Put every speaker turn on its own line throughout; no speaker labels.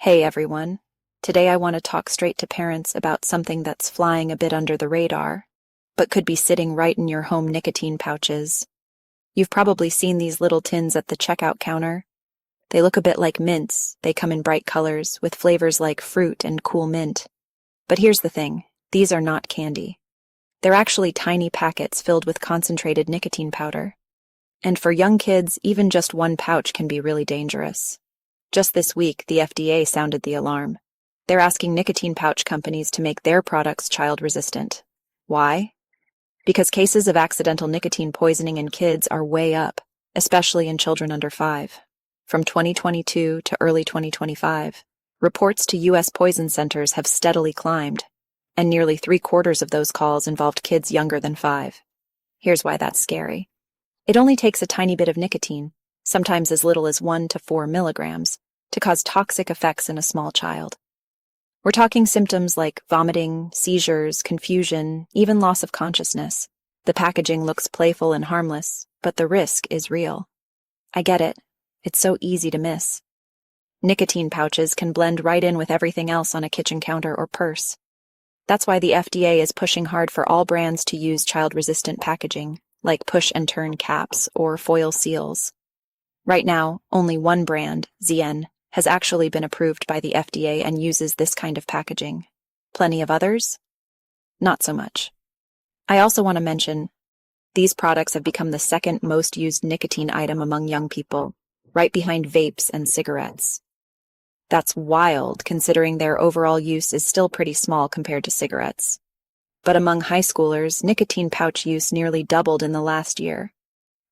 Hey everyone. Today I want to talk straight to parents about something that's flying a bit under the radar, but could be sitting right in your home: nicotine pouches. You've probably seen these little tins at the checkout counter. They look a bit like mints. They come in bright colors, with flavors like fruit and cool mint. But here's the thing, these are not candy. They're actually tiny packets filled with concentrated nicotine powder. And for young kids, even just one pouch can be really dangerous. Just this week, the FDA sounded the alarm. They're asking nicotine pouch companies to make their products child-resistant. Why? Because cases of accidental nicotine poisoning in kids are way up, especially in children under 5. From 2022 to early 2025, reports to U.S. poison centers have steadily climbed, and nearly 3/4 of those calls involved kids younger than 5. Here's why that's scary. It only takes a tiny bit of nicotine, sometimes as little as 1 to 4 milligrams, to cause toxic effects in a small child. We're talking symptoms like vomiting, seizures, confusion, even loss of consciousness. The packaging looks playful and harmless, but the risk is real. I get it. It's so easy to miss. Nicotine pouches can blend right in with everything else on a kitchen counter or purse. That's why the FDA is pushing hard for all brands to use child-resistant packaging, like push-and-turn caps or foil seals. Right now, only one brand, ZN, has actually been approved by the FDA and uses this kind of packaging. Plenty of others? Not so much. I also want to mention, these products have become the second most used nicotine item among young people, right behind vapes and cigarettes. That's wild, considering their overall use is still pretty small compared to cigarettes. But among high schoolers, nicotine pouch use nearly doubled in the last year.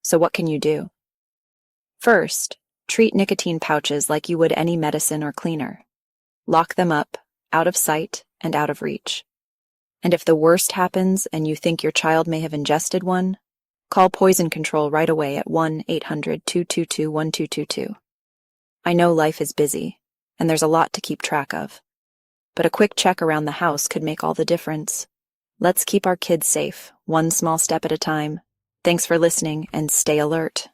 So what can you do? First, treat nicotine pouches like you would any medicine or cleaner. Lock them up, out of sight and out of reach. And if the worst happens and you think your child may have ingested one, call poison control right away at 1-800-222-1222. I know life is busy, and there's a lot to keep track of. But a quick check around the house could make all the difference. Let's keep our kids safe, one small step at a time. Thanks for listening, and stay alert.